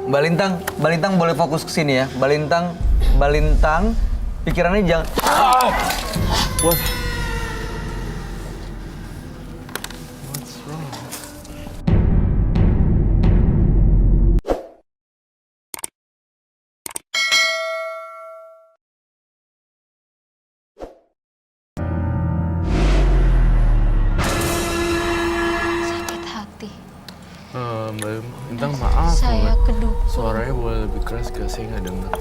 Mbak Lintang boleh fokus ke sini ya. Mbak Lintang, pikirannya jangan. What? What's wrong? Sakit hati. Mbak Lintang maaf. Saya kedukun. Suaranya boleh lebih keras gak? Saya nggak dengar.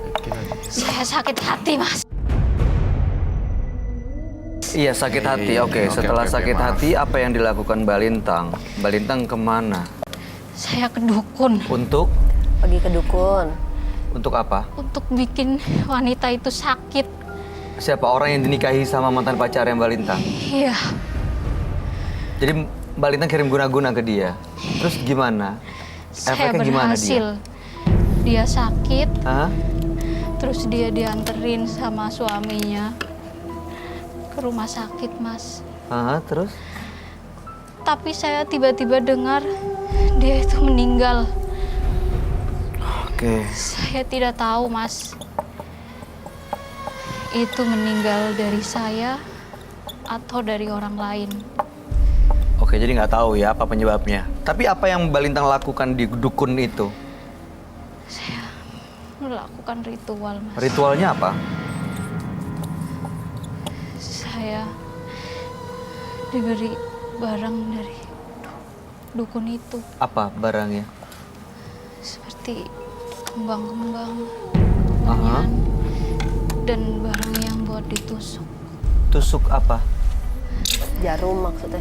Yakin aja. Saya sakit hati, Mas. Iya, sakit hati. Oke, setelah sakit maaf. hati, apa yang dilakukan Mbak Lintang? Mbak Lintang kemana? Saya kedukun. Untuk? Pergi ke dukun. Untuk apa? Untuk bikin wanita itu sakit. Siapa orang yang dinikahi sama mantan pacarnya Mbak Lintang? Iya. Jadi Mbak Lintang kirim guna-guna ke dia. Terus gimana? Saya Efeknya gimana berhasil. Dia sakit, Hah? terus dia dianterin sama suaminya ke rumah sakit, Mas. Hah, terus? Tapi saya tiba-tiba dengar dia itu meninggal. Oke. Saya tidak tahu, Mas. Itu meninggal dari saya atau dari orang lain. Oke, jadi nggak tahu ya apa penyebabnya. Tapi apa yang Mbak Lintang lakukan di dukun itu? Saya melakukan ritual, Mas. Ritualnya apa? Saya diberi barang dari dukun itu, Apa barangnya? seperti kembang-kembang, Aha. onion, dan barang yang buat ditusuk. Tusuk apa? Jarum maksudnya.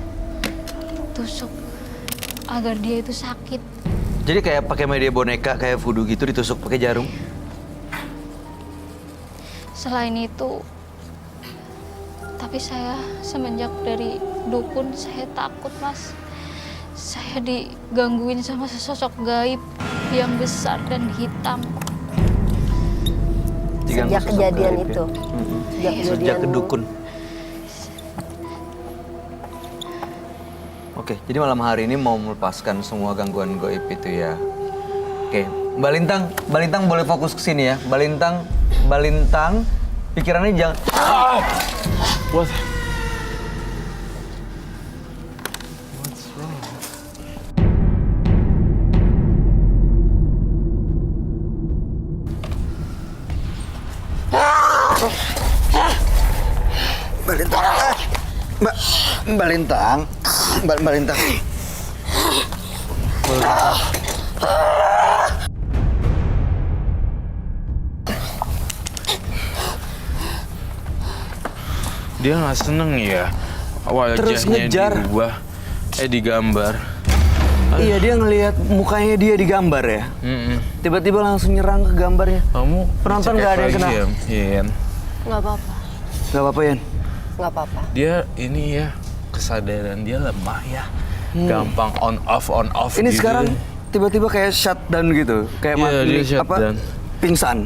Tusuk agar dia itu sakit. Jadi kayak pakai media boneka kayak voodoo gitu ditusuk pakai jarum? Selain itu, tapi saya semenjak dari dukun, saya takut, Mas. Saya digangguin sama sesosok gaib yang besar dan hitam. Diganggu Sejak sosok kejadian gaib ya? itu. Mm-mm. Sejak Sejak kejadian ke dukun. Oke, jadi malam hari ini mau melepaskan semua gangguan gaib itu ya. Oke, Mbak Lintang boleh fokus ke sini ya. Mbak Lintang, pikirannya jangan. What? What's wrong? Mbak Lintang. Mbak Lintang. Mbak Lintang. Dia nggak seneng ya Terus wajahnya ngejar. diubah, digambar. Iya, dia ngelihat mukanya dia digambar ya. Tiba-tiba langsung nyerang ke gambarnya. Kamu Penonton nggak ada yang kena. Yen. Nggak apa-apa. Gak apa-apa, Yan. Nggak apa-apa. Dia ini ya kesadaran dia lemah ya. Gampang on off Ini gitu. sekarang tiba-tiba kayak shutdown gitu. Kayak Iya, mati, dia apa? shutdown. Pingsan.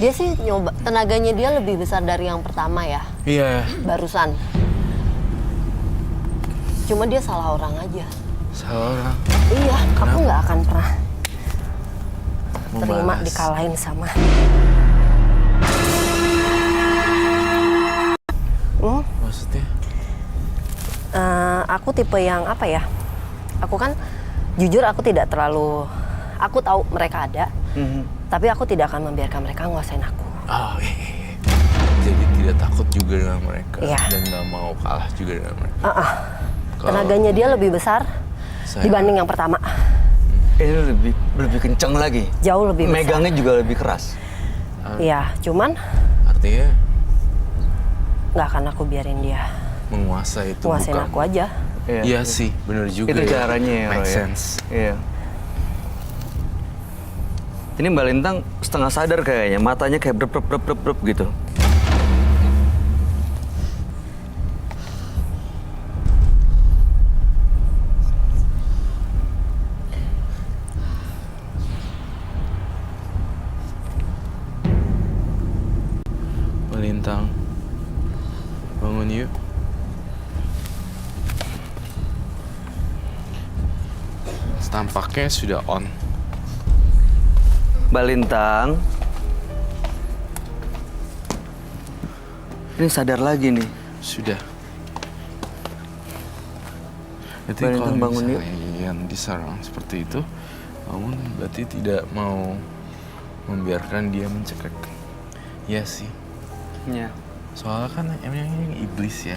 Dia sih nyoba, tenaganya dia lebih besar dari yang pertama ya, Iya, barusan. Cuma dia salah orang aja. salah orang. Iya, aku nggak akan pernah terima Membalas. dikalahin sama. Maksudnya? Aku tipe yang apa ya? Aku kan jujur aku tidak terlalu. Aku tahu mereka ada, tapi aku tidak akan membiarkan mereka nguasain aku. Oh, iya. Jadi tidak takut juga dengan mereka Iya. dan nggak mau kalah juga dengan mereka. Kalau Tenaganya dia lebih besar saya- dibanding yang pertama. Ini lebih kenceng lagi. Jauh lebih besar. Megangnya juga lebih keras. Iya, cuman Artinya nggak akan aku biarin dia menguasai itu nguasain bukan. aku aja. Iya sih, bener juga. Itu ya. caranya ya, Make Roy, ya? sense. Iya. Ini Mbak Lintang setengah sadar kayaknya, matanya kayak brep gitu. Melintang, bangun yuk. Tampaknya sudah on. Mbak Lintang. Ini sadar lagi nih. Sudah. Berarti Mbak Lintang kalau bangun yuk. misalnya Yayan diserang seperti itu, kamu berarti tidak mau membiarkan dia mencekik. Iya sih. Iya. Soalnya kan emang ini iblis ya.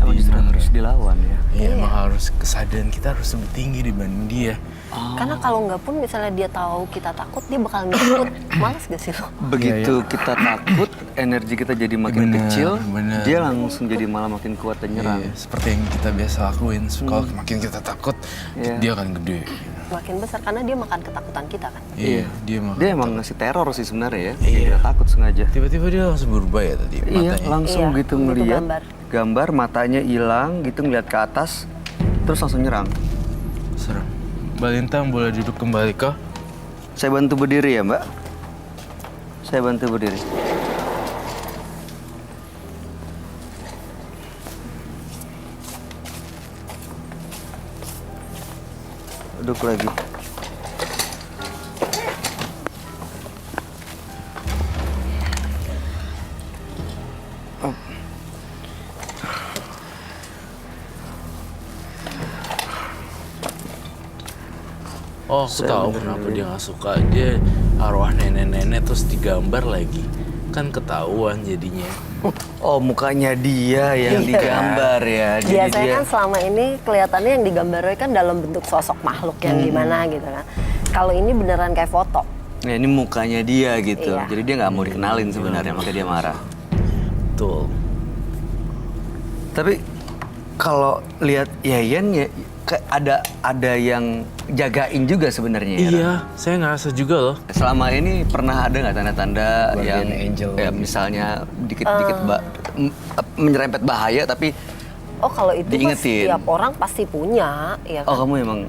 Emang justru Dimana- harus dilawan ya. Iya, emang harus kesadaran kita harus lebih tinggi dibanding dia. Karena kalau nggak pun misalnya dia tahu kita takut, dia bakal ngikut. Males gak sih lo? Begitu kita takut, energi kita jadi makin Bener, kecil, bener. dia langsung jadi malah makin kuat dan nyerang. Iya, seperti yang kita biasa lakuin. Kalau makin kita takut, Iya. dia akan gede. Makin besar karena dia makan ketakutan kita kan. Iya, dia makan. Dia emang ngasih teror sih sebenarnya ya. Iya. Dia takut sengaja. Tiba-tiba dia langsung berubah ya tadi Iya, matanya. langsung Iya, gitu gitu ngeliat gambar. matanya hilang gitu ngeliat ke atas, terus langsung nyerang. Serem. Mbak Lintang boleh duduk kembali kah? Saya bantu berdiri ya, Mbak. Saya bantu berdiri. Duduk lagi. Oh, aku tahu kenapa dia nggak suka. Dia arwah nenek-nenek terus digambar lagi. Kan ketahuan jadinya. Oh, mukanya dia yang Iya. digambar ya. Jadi Biasanya dia kan selama ini kelihatannya yang digambarnya kan dalam bentuk sosok makhluk yang gimana gitu kan. Kalau ini beneran kayak foto. ya, ini mukanya dia gitu. Iya. Jadi dia nggak mau dikenalin sebenarnya, makanya dia marah. Betul. Tapi kalau lihat Yayan ya ada yang jagain juga sebenarnya ya. Iya, saya ngerasa juga loh. Selama ini pernah ada nggak tanda-tanda Guardian yang angel ya, gitu. misalnya dikit-dikit menyerempet bahaya tapi Oh kalau itu mah Diingetin. setiap orang pasti punya, ya oh kan? kamu emang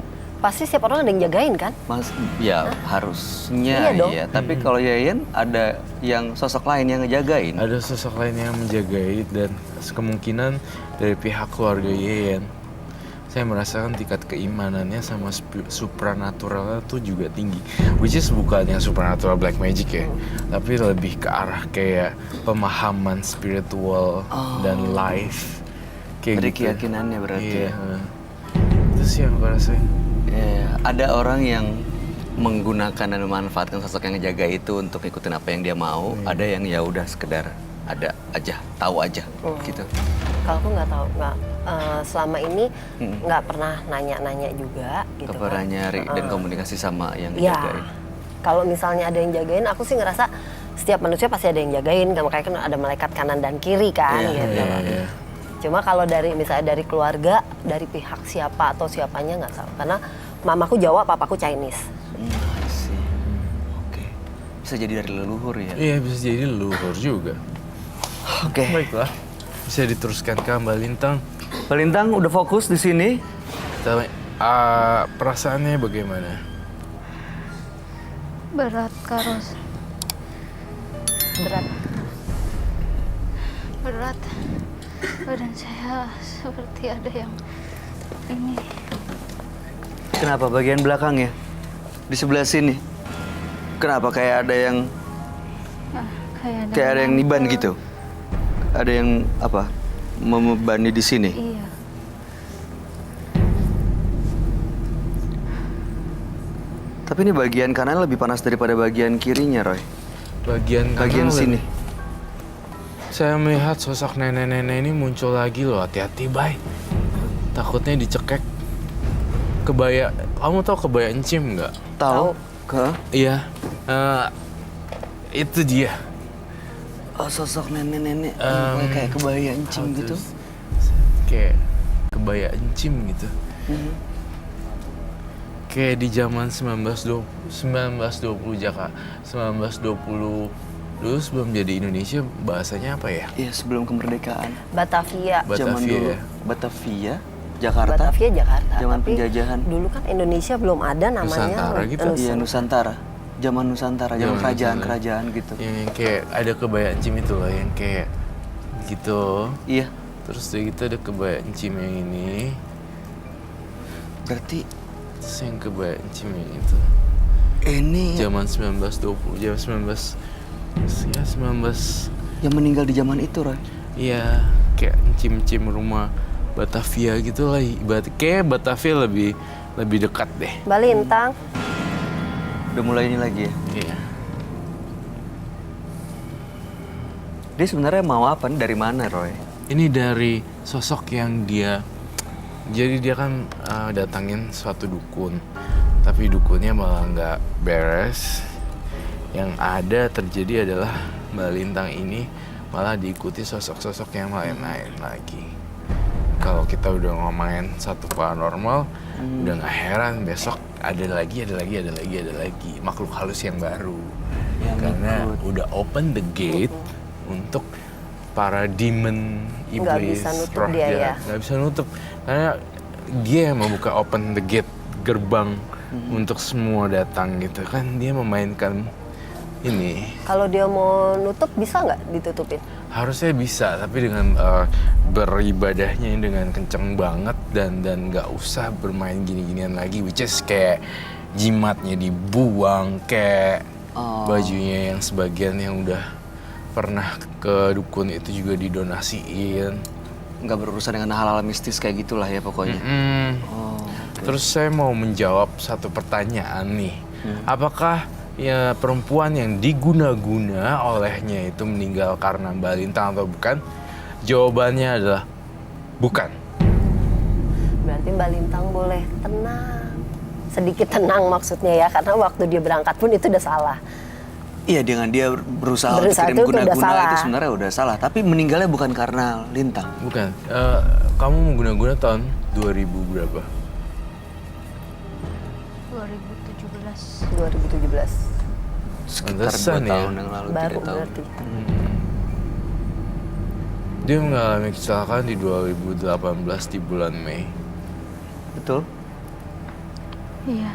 Pasti setiap orang ada yang jagain kan? mas ya harusnya Iya dong. ya. Tapi kalau Yayan ada yang sosok lain yang ngejagain. Ada sosok lain yang menjagai dan kemungkinan dari pihak keluarga Yeyen. Saya merasakan tingkat keimanannya sama supranatural tuh juga tinggi. Which is bukan yang supernatural black magic ya, tapi lebih ke arah kayak pemahaman spiritual dan life. Kayak Dari gitu. keyakinannya berarti Iya. ya. Itu sih yang gue rasain. Ya, ada orang yang menggunakan dan memanfaatkan sosok yang ngejaga itu untuk ikutin apa yang dia mau. Ada yang ya udah sekedar ada aja, tahu aja gitu. Kalau aku nggak tahu, selama ini nggak pernah nanya-nanya juga gitu Gak pernah kan. nyari dan komunikasi sama yang Ya, ngejagain. kalau misalnya ada yang jagain, aku sih ngerasa setiap manusia pasti ada yang jagain. Makanya kan ada malaikat kanan dan kiri kan, Iya, gitu. Iya. Cuma kalau dari misalnya dari keluarga, dari pihak siapa atau siapanya nggak tahu. Karena mamaku Jawa, papaku Chinese. I see. Oke. Bisa jadi dari leluhur ya. Iya, bisa jadi leluhur juga. Oke. Baiklah. Bisa diteruskan ke Mbak Lintang. Mbak Lintang udah fokus di sini. Tapi, perasaannya bagaimana? Berat, Karos. Berat. Berat. Badan saya seperti ada yang ini. Kenapa bagian belakang ya? Di sebelah sini. Kenapa kayak ada yang Kayak ada yang niban mantel. gitu? Ada yang apa? Membebani di sini. Iya. Tapi ini bagian kanan lebih panas daripada bagian kirinya, Roy. Bagian Bagian kanan sini. Saya melihat sosok nenek-nenek ini muncul lagi loh. Hati-hati, Bay. Takutnya dicekek. Kebaya, kamu tahu kebaya encim nggak? Tahu? Ke? Iya. Itu dia. Oh, sosok nenek-nenek kayak kebaya encim How to- gitu. Kayak kebaya encim gitu. Kayak di zaman 1920 Jakarta, 1920 dulu sebelum jadi Indonesia bahasanya apa ya? Iya, sebelum kemerdekaan. Batavia. Zaman Batavia dulu ya? Batavia, Jakarta. Batavia Jakarta. Zaman Tapi penjajahan. dulu kan Indonesia belum ada namanya Nusantara gitu. Iya, Nusantara. Zaman Nusantara, zaman Zaman kerajaan-kerajaan gitu. Yang kayak ada kebaya encim itu loh, yang kayak gitu. Iya. Terus udah gitu ada kebaya encim yang ini. Berarti Terus yang kebaya encim yang itu. Ini Zaman 1920, zaman 19 ya 19 yang meninggal di zaman itu, Roy. iya kayak cim-cim rumah Batavia gitu lah. Kayak Batavia lebih dekat deh. Mbak Lintang, Udah mulai ini lagi ya. Iya. Dia sebenarnya mau apa nih, dari mana, Roy? Ini dari sosok yang jadi dia kan datangin suatu dukun, tapi dukunnya malah nggak beres. Yang ada terjadi adalah Mbak Lintang ini malah diikuti sosok-sosok yang lain-lain lagi. Kalau kita udah ngomongin satu paranormal, udah nggak heran besok ada lagi makhluk halus yang baru. Karena udah open the gate untuk para demon, iblis, Nggak bisa nutup roh dia jahat. ya. Nggak bisa nutup karena dia yang membuka open the gate, gerbang untuk semua datang gitu kan. Dia memainkan ini. kalau dia mau nutup bisa nggak ditutupin? Harusnya bisa, tapi dengan beribadahnya dengan kenceng banget dan nggak usah bermain gini-ginian lagi, which is kayak jimatnya dibuang, kayak bajunya yang sebagian yang udah pernah ke dukun itu juga didonasiin. Nggak berurusan dengan hal-hal mistis kayak gitulah ya pokoknya. Oh, Terus saya mau menjawab satu pertanyaan nih. Apakah ya perempuan yang diguna-guna olehnya itu meninggal karena Mbak Lintang atau bukan? Jawabannya adalah bukan. Berarti Mbak Lintang boleh tenang. Sedikit tenang maksudnya ya, karena waktu dia berangkat pun itu udah salah. Iya, dengan dia berusaha Berusaha kirim itu udah guna-guna salah. itu sebenarnya udah salah. Tapi meninggalnya bukan karena Lintang. Bukan. Kamu mengguna-guna tahun 2000 berapa? 2017. 2017. Sekitar 2 Pantesan ya. tahun yang lalu, Baru 3 tahun. berarti. Dia mengalami kecelakaan di 2018 di bulan Mei. Betul? Iya.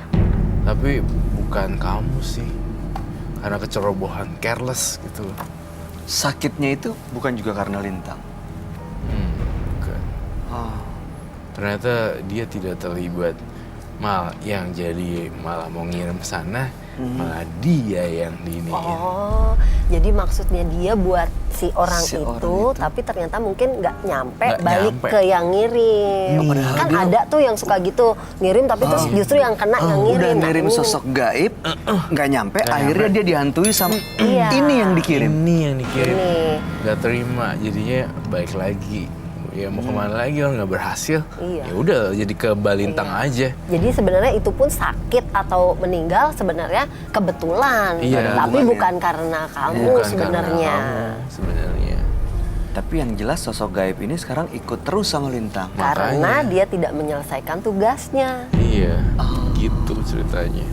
Tapi bukan kamu sih. Karena kecerobohan, careless gitu. Sakitnya itu bukan juga karena Lintang. Bukan. Oh. Ternyata dia tidak terlibat. Yang jadi malah mau ngirim sana, malah dia yang diiniin. Oh, jadi maksudnya dia buat si orang Si orang itu, itu. tapi ternyata mungkin nggak nyampe Nggak balik nyampe. ke yang ngirim. padahal Kan dia- ada tuh yang suka gitu, ngirim tapi terus justru yang kena yang ngirim. Udah Nah, ngirim ini- sosok gaib, nggak nyampe, Nggak akhirnya dia dihantui sama Iya. ini yang dikirim. Ini yang dikirim. Ini. Gak terima, jadinya balik lagi. Ya mau kemana lagi, orang nggak berhasil. Iya. Ya udah jadi ke Balintang aja. Jadi sebenarnya itu pun sakit atau meninggal sebenarnya kebetulan, Iya, tapi hubungannya. bukan karena kamu Bukan sebenarnya. karena kamu sebenarnya. Tapi yang jelas sosok gaib ini sekarang ikut terus sama Lintang. Karena Makanya. dia tidak menyelesaikan tugasnya. Iya, gitu ceritanya.